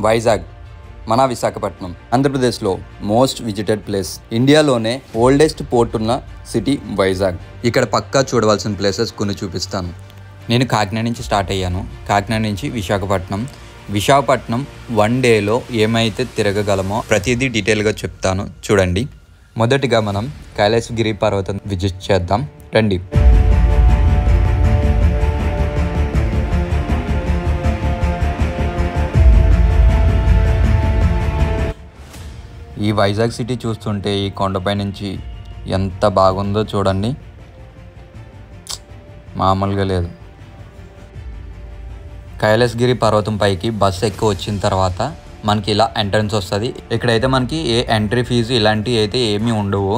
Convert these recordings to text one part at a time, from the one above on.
వైజాగ్ మన విశాఖపట్నం ఆంధ్రప్రదేశ్లో most visited place. ఇండియాలోనే ఓల్డెస్ట్ పోర్ట్ ఉన్న సిటీ వైజాగ్. ఇక్కడ పక్కా చూడవలసిన ప్లేసెస్ కొన్ని చూపిస్తాను. నేను కాకినాడ నుంచి స్టార్ట్ అయ్యాను. కాకినాడ నుంచి విశాఖపట్నం 1 డేలో ఏమైతే తిరగగలమో ప్రతిదీ డీటెయిల్గా చెప్తాను, చూడండి. మొదటిగా మనం కైలాసగిరి పర్వతం విజిట్ చేద్దాం, రండి. ఈ వైజాగ్ సిటీ చూస్తుంటే ఈ కొండపై నుంచి ఎంత బాగుందో చూడండి, మామూలుగా లేదు. కైలాసగిరి పర్వతం పైకి బస్సు ఎక్కువ వచ్చిన తర్వాత మనకి ఇలా ఎంట్రన్స్ వస్తుంది. ఇక్కడైతే మనకి ఏ ఎంట్రీ ఫీజు ఇలాంటివి అయితే ఏమీ ఉండవు.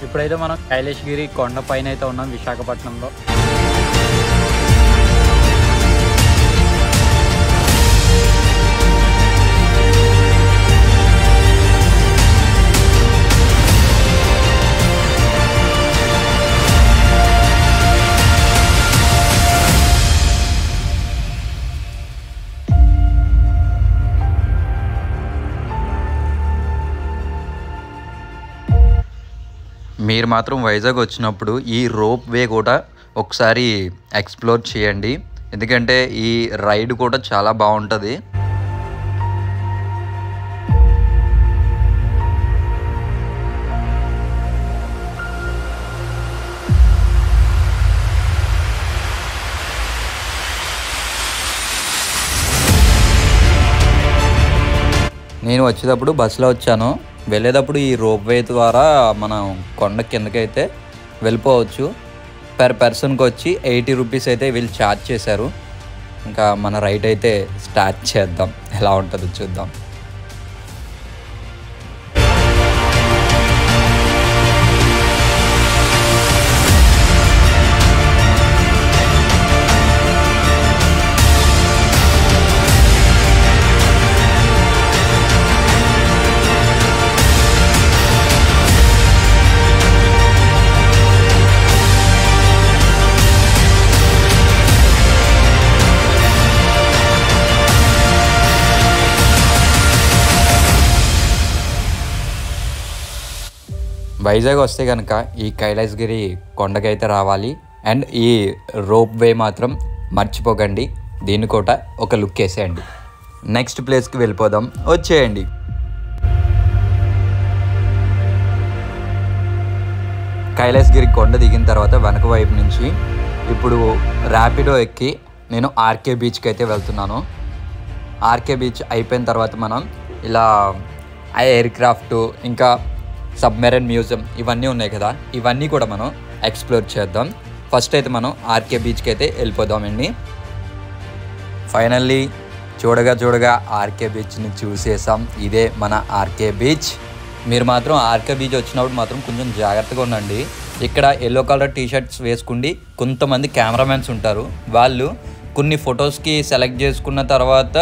ఇప్పుడైతే మనం కైలాసగిరి కొండ పైన అయితే ఉన్నాం విశాఖపట్నంలో. మీరు మాత్రం వైజాగ్ వచ్చినప్పుడు ఈ రోప్ వే కూడా ఒకసారి ఎక్స్ప్లోర్ చేయండి, ఎందుకంటే ఈ రైడ్ కూడా చాలా బాగుంటుంది. నేను వచ్చేటప్పుడు బస్సులో వచ్చాను, వెళ్ళేటప్పుడు ఈ రోప్ వే ద్వారా మనం కొండ కిందకైతే వెళ్ళిపోవచ్చు. పర్ పర్సన్కి వచ్చి 80 రూపీస్ అయితే వీళ్ళు ఛార్జ్ చేశారు. ఇంకా మన రైడ్ అయితే స్టార్ట్ చేద్దాం, ఎలా ఉంటుందో చూద్దాం. వైజాగ్ వస్తే కనుక ఈ కైలాసగిరి కొండకైతే రావాలి. అండ్ ఈ రోప్ వే మాత్రం మర్చిపోకండి, దీన్ని కూడా ఒక లుక్ వేసేయండి. నెక్స్ట్ ప్లేస్కి వెళ్ళిపోదాం, వచ్చేయండి. కైలాసగిరి కొండ దిగిన తర్వాత వెనక వైపు నుంచి ఇప్పుడు ర్యాపిడో ఎక్కి నేను ఆర్కే బీచ్కి అయితే వెళ్తున్నాను. ఆర్కే బీచ్ అయిపోయిన తర్వాత మనం ఇలా ఎయిర్ క్రాఫ్ట్ ఇంకా సబ్మెరైన్ మ్యూజియం ఇవన్నీ ఉన్నాయి కదా, ఇవన్నీ కూడా మనం ఎక్స్ప్లోర్ చేద్దాం. ఫస్ట్ అయితే మనం ఆర్కే బీచ్కి అయితే వెళ్ళిపోదామండి. ఫైనల్లీ చూడగా ఆర్కే బీచ్ని చూసేసాం. ఇదే మన ఆర్కే బీచ్. మీరు మాత్రం ఆర్కే బీచ్ వచ్చినప్పుడు మాత్రం కొంచెం జాగ్రత్తగా ఉండండి. ఇక్కడ ఎల్లో కలర్ టీషర్ట్స్ వేసుకుండి కొంతమంది కెమెరామెన్స్ ఉంటారు. వాళ్ళు కొన్ని ఫొటోస్కి సెలెక్ట్ చేసుకున్న తర్వాత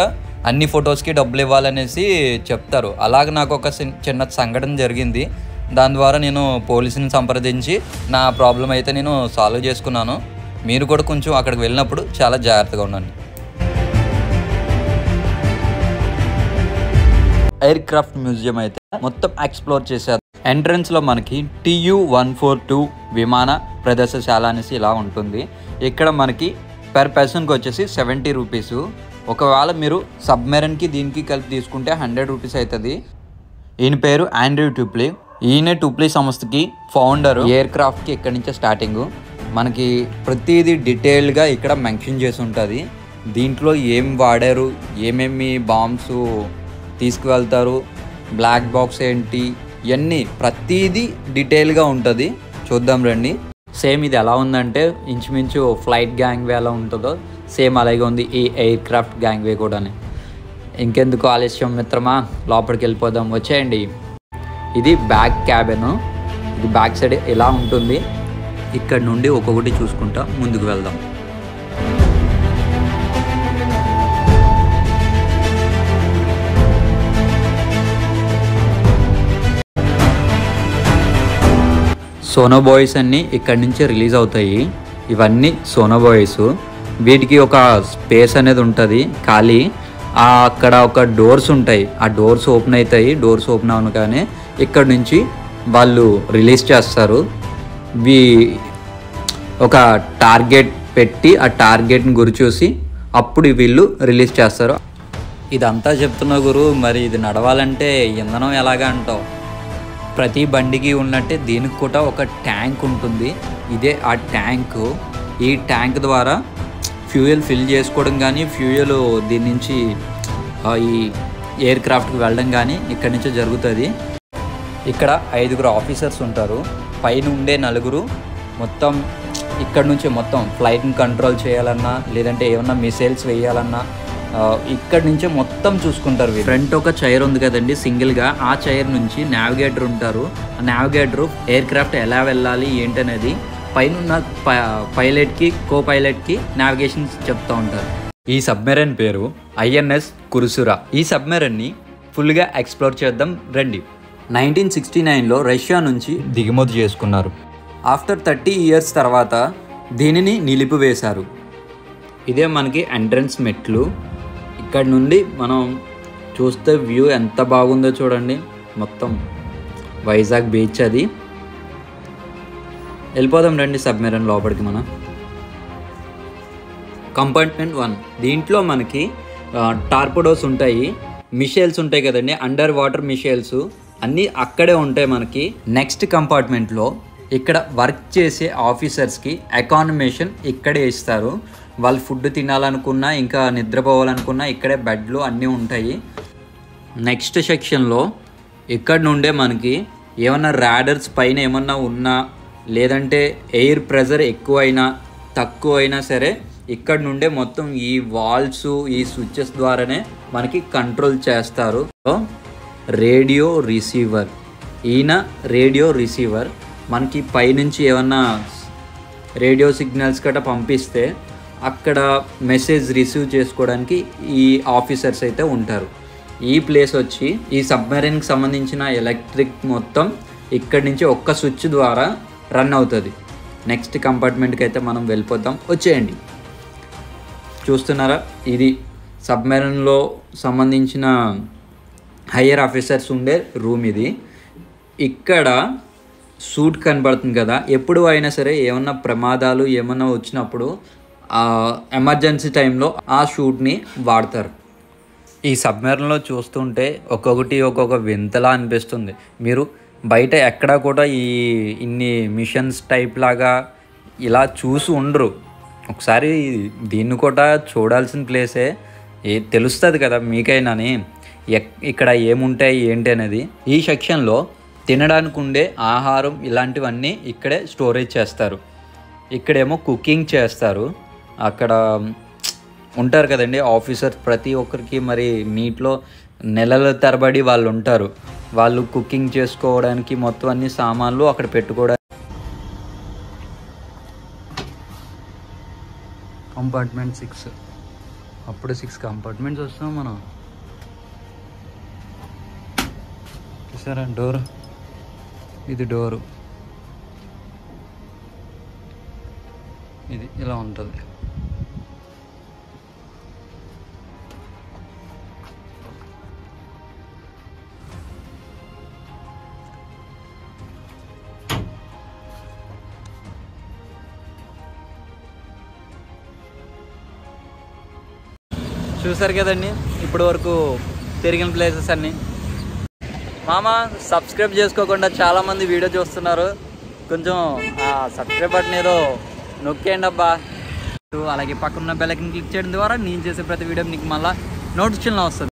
అన్ని ఫొటోస్కి డబ్బులు ఇవ్వాలనేసి చెప్తారు. అలాగే నాకు ఒక చిన్న సంఘటన జరిగింది. దాని ద్వారా నేను పోలీసుని సంప్రదించి నా ప్రాబ్లం అయితే నేను సాల్వ్ చేసుకున్నాను. మీరు కూడా కొంచెం అక్కడికి వెళ్ళినప్పుడు చాలా జాగ్రత్తగా ఉండండి. ఎయిర్ క్రాఫ్ట్ మ్యూజియం అయితే మొత్తం ఎక్స్ప్లోర్ చేశారు. ఎంట్రన్స్లో మనకి TU-142 విమాన ప్రదర్శనశాల అనేసి ఇలా ఉంటుంది. ఇక్కడ మనకి పర్ పర్సన్కి వచ్చేసి 70 రూపీసు. ఒకవేళ మీరు సబ్మెరైన్కి దీనికి కలిపి తీసుకుంటే 100 రూపీస్ అవుతుంది. ఈయన పేరు ఆండ్రూ ట్యూప్లీ. ఈయన ట్యూప్లీ సంస్థకి ఫౌండర్. ఎయిర్ క్రాఫ్ట్కి ఇక్కడి నుంచే స్టార్టింగ్. మనకి ప్రతిదీ డీటెయిల్గా ఇక్కడ మెన్షన్ చేసి ఉంటుంది. దీంట్లో ఏం వాడారు, ఏమేమి బాంబ్స్ తీసుకువెళ్తారు, బ్లాక్ బాక్స్ ఏంటి, ఇవన్నీ ప్రతిదీ డీటెయిల్గా ఉంటుంది. చూద్దాం రండి. సేమ్ ఇది ఎలా ఉందంటే ఇంచుమించు ఫ్లైట్ గ్యాంగ్ వే ఎలా ఉంటుందో సేమ్ అలాగే ఉంది ఈ ఎయిర్ క్రాఫ్ట్ గ్యాంగ్ వే కూడా. ఇంకెందుకు ఆలస్యం మిత్రమా, లోపలికి వెళ్ళిపోదాం, వచ్చేయండి. ఇది బ్యాక్ క్యాబిన్. ఇది బ్యాక్ సైడ్ ఇలా ఉంటుంది. ఇక్కడ నుండి ఒక్కొక్కటి చూసుకుంటా ముందుకు వెళ్దాం. సోనో బాయ్స్ అన్నీ ఇక్కడి నుంచే రిలీజ్ అవుతాయి. ఇవన్నీ సోనో బాయ్స్. వీటికి ఒక స్పేస్ అనేది ఉంటుంది ఖాళీ. అక్కడ ఒక డోర్స్ ఉంటాయి, ఆ డోర్స్ ఓపెన్ అవుతాయి. డోర్స్ ఓపెన్ అవగానే ఇక్కడ నుంచి వాళ్ళు రిలీజ్ చేస్తారు. ఒక టార్గెట్ పెట్టి ఆ టార్గెట్ని గురి చూసి అప్పుడు వీళ్ళు రిలీజ్ చేస్తారు. ఇదంతా చెప్తున్నా గురు, మరి ఇది నడవాలంటే ఇంధనం ఎలాగా అంటావు? ప్రతి బండికి ఉన్నట్టే దీనికి కూడా ఒక ట్యాంక్ ఉంటుంది. ఇదే ఆ ట్యాంకు. ఈ ట్యాంక్ ద్వారా ఫ్యూయల్ ఫిల్ చేసుకోవడం కానీ, ఫ్యూయల్ దీని నుంచి ఈ ఎయిర్ క్రాఫ్ట్కి వెళ్ళడం కానీ ఇక్కడి నుంచే జరుగుతుంది. ఇక్కడ 5 ఆఫీసర్స్ ఉంటారు. పైన ఉండే 4 మొత్తం ఇక్కడ నుంచి మొత్తం ఫ్లైట్ని కంట్రోల్ చేయాలన్నా, లేదంటే ఏమన్నా మిసైల్స్ వేయాలన్నా ఇక్కడ నుంచే మొత్తం చూసుకుంటారు. ఫ్రంట్ ఒక చైర్ ఉంది కదండి సింగిల్గా, ఆ చైర్ నుంచి నావిగేటర్ ఉంటారు. ఆ నావిగేటర్ ఎయిర్ క్రాఫ్ట్ ఎలా వెళ్ళాలి ఏంటనేది పైన పైలట్కి కో పైలట్కి నావిగేషన్ చెప్తూ ఉంటారు. ఈ సబ్మెరైన్ పేరు INS కురుసురా. ఈ సబ్మెరైన్ని ఫుల్గా ఎక్స్ప్లోర్ చేద్దాం రండి. 1969లో రష్యా నుంచి దిగుమతి చేసుకున్నారు. ఆఫ్టర్ 30 years తర్వాత దీనిని నిలిపివేశారు. ఇదే మనకి ఎంట్రన్స్ మెట్లు. ఇక్కడ నుండి మనం చూస్తే వ్యూ ఎంత బాగుందో చూడండి. మొత్తం వైజాగ్ బీచ్ అది. వెళ్ళిపోదాం రండి సబ్మెరైన్ లోపలికి. మనం కంపార్ట్మెంట్ 1. దీంట్లో మనకి టార్పెడోస్ ఉంటాయి, మిసైల్స్ ఉంటాయి కదండి, అండర్ వాటర్ మిసైల్స్ అన్నీ అక్కడే ఉంటాయి మనకి. నెక్స్ట్ కంపార్ట్మెంట్లో ఇక్కడ వర్క్ చేసే ఆఫీసర్స్కి అకామిడేషన్ ఇక్కడే ఇస్తారు. వాళ్ళు ఫుడ్ తినాలనుకున్నా, ఇంకా నిద్రపోవాలనుకున్నా ఇక్కడే బెడ్లు అన్నీ ఉంటాయి. నెక్స్ట్ సెక్షన్లో ఇక్కడ నుండే మనకి ఏమన్నా రాడర్స్ పైన ఏమన్నా ఉన్నా, లేదంటే ఎయిర్ ప్రెజర్ ఎక్కువైనా తక్కువైనా సరే ఇక్కడ నుండే మొత్తం ఈ వాల్స్ ఈ స్విచ్చెస్ ద్వారానే మనకి కంట్రోల్ చేస్తారు. Radio receiver. ఈయన రేడియో రిసీవర్. మనకి పైనుంచి ఏమన్నా రేడియో సిగ్నల్స్ గట్రా పంపిస్తే అక్కడ మెసేజ్ రిసీవ్ చేసుకోవడానికి ఈ ఆఫీసర్స్ అయితే ఉంటారు. ఈ ప్లేస్ వచ్చి ఈ సబ్మెరైన్కి సంబంధించిన ఎలక్ట్రిక్ మొత్తం ఇక్కడి నుంచి ఒక్క స్విచ్ ద్వారా రన్ అవుతుంది. నెక్స్ట్ కంపార్ట్మెంట్కి అయితే మనం వెళ్ళిపోతాం, వచ్చేయండి. చూస్తున్నారా, ఇది సబ్మెరైన్లో సంబంధించిన హయ్యర్ ఆఫీసర్స్ ఉండే రూమ్ ఇది. ఇక్కడ సూట్ కనబడుతుంది కదా, ఎప్పుడు అయినా సరే ఏమన్నా ప్రమాదాలు ఏమన్నా వచ్చినప్పుడు ఎమర్జెన్సీ టైంలో ఆ షూట్ని వాడతారు. ఈ సబ్మెరైన్లో చూస్తుంటే ఒక్కొక్క వింతలా అనిపిస్తుంది. మీరు బయట ఎక్కడా కూడా ఇన్ని మిషన్స్ టైప్ లాగా ఇలా చూసి ఉండరు. ఒకసారి దీన్ని కూడా చూడాల్సిన ప్లేసే. తెలుస్తుంది కదా మీకైనాని ఇక్కడ ఏముంటాయి ఏంటి అనేది. ఈ సెక్షన్లో తినడానికి ఉండే ఆహారం ఇలాంటివన్నీ ఇక్కడే స్టోరేజ్ చేస్తారు. ఇక్కడేమో కుకింగ్ చేస్తారు. అక్కడ ఉంటారు కదండి ఆఫీసర్స్, ప్రతి ఒక్కరికి మరి నీటిలో నెలల తరబడి వాళ్ళు ఉంటారు. వాళ్ళు కుకింగ్ చేసుకోవడానికి మొత్తం అన్ని సామాన్లు అక్కడ పెట్టుకోవడానికి. కంపార్ట్మెంట్ 6. అప్పుడు 6 కంపార్ట్మెంట్స్ వస్తాం మనం. చూసారా డోర్, ఇది డోరు, ఇది ఇలా ఉంటుంది. చూసారు కదండి ఇప్పటి వరకు తిరిగిన ప్లేసెస్ అన్నీ. మామ సబ్స్క్రైబ్ చేసుకోకుండా చాలామంది వీడియో చూస్తున్నారు, కొంచెం ఆ సబ్స్క్రైబ్ బటన్ ఏదో నొక్కేయండి అబ్బా. అలాగే పక్కన బెల్ ఐకాన్ క్లిక్ చేయడం ద్వారా నేను చేసే ప్రతి వీడియో మీకు మళ్ళీ నోటిఫికేషన్లో వస్తుంది.